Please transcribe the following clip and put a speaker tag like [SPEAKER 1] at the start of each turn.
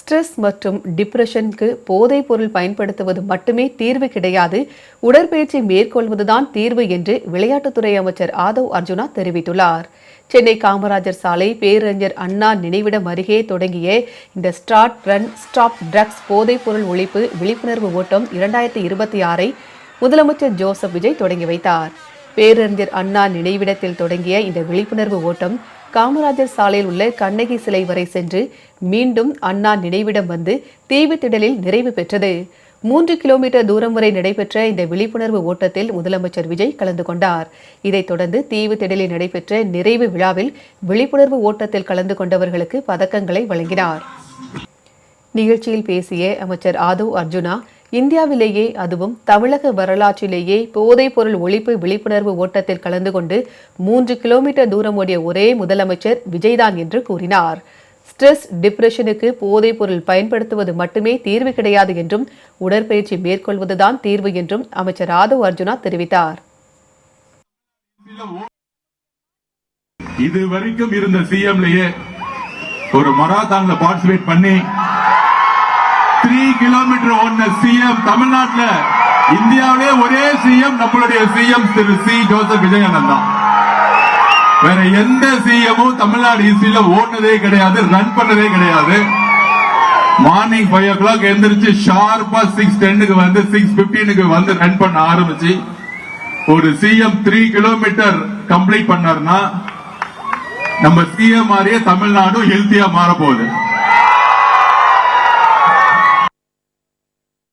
[SPEAKER 1] Stress மற்றும் டிப்ரெஷனுக்கு போதைப் பொருள் பயன்படுத்துவது மட்டுமே தீர்வு கிடையாது, உடற்பயிற்சி மேற்கொள்வதுதான் தீர்வு என்று விளையாட்டுத்துறை அமைச்சர் ஆதவ் அர்ஜுனா தெரிவித்துள்ளார். சென்னை காமராஜர் சாலை பேரறிஞர் அண்ணா நினைவிடம் அருகே தொடங்கிய இந்த ஸ்டார்ட் ரன் ஸ்டாப் ட்ரக்ஸ் போதைப் பொருள் ஒழிப்பு விழிப்புணர்வு ஓட்டம் 2026 முதலமைச்சர் ஜோசப் விஜய் தொடங்கி வைத்தார். பேரறிஞர் அண்ணா நினைவிடத்தில் தொடங்கிய இந்த விழிப்புணர்வு ஓட்டம் காமராஜர் சாலையில் உள்ள கண்ணகி சிலை வரை சென்று மீண்டும் அண்ணா நினைவிடம் வந்து தீவுத்திடலில் நிறைவு பெற்றது. 3 கிலோமீட்டர் தூரம் வரை நடைபெற்ற இந்த விழிப்புணர்வு ஓட்டத்தில் முதலமைச்சர் விஜய் கலந்து கொண்டார். இதைத் தொடர்ந்து தீவுத்திடலில் நடைபெற்ற நிறைவு விழாவில் விழிப்புணர்வு ஓட்டத்தில் கலந்து கொண்டவர்களுக்கு பதக்கங்களை வழங்கினார். நிகழ்ச்சியில் பேசிய அமைச்சர் ஆதவ் அர்ஜுனா, இந்தியாவிலேயே அதுவும் தமிழக வரலாற்றிலேயே போதைப் பொருள் ஒழிப்பு விழிப்புணர்வு ஓட்டத்தில் கலந்து கொண்டு 3 கிலோமீட்டர் தூரம் ஓடிய ஒரே முதலமைச்சர் விஜய்தான் என்று கூறினார். ஸ்ட்ரெஸ், டிப்ரெஷனுக்கு போதைப் பொருள் பயன்படுத்துவது மட்டுமே தீர்வு கிடையாது என்றும் உடற்பயிற்சி மேற்கொள்வதுதான் தீர்வு என்றும் அமைச்சர் ஆதவ் அர்ஜுனா தெரிவித்தார்.
[SPEAKER 2] இதுவரைக்கும் இருந்த சிஎம்லயே ஒரு மராத்தான்ல பார்ட்டிசிபேட் பண்ணி 3 கிலோமீட்டர் ஓடின சிஎம் தமிழ்நாட்டுல இந்தியாவிலே ஒரே சிஎம் நம்மளுடைய சிஎம் திரு சி ஜோசப் விஜய் அண்ணன் தான். வேற எந்த சிஎமும் தமிழ்நாடு ஹிஸ்டரியில ஓடுனதே கிடையாது, ரன் பண்ணதே கிடையாது. மார்னிங் 5 o'clock எந்திரிச்சு ஷார்ப்பா 6:10 வந்து 6:15 வந்து ரன் பண்ண ஆரம்பிச்சு ஒரு சிஎம் 3 கிலோமீட்டர் கம்ப்ளீட் பண்ணார்னா நம்ம சிஎம் மாதிரியே தமிழ்நாடு ஹெல்த்தியா மாற போகுது.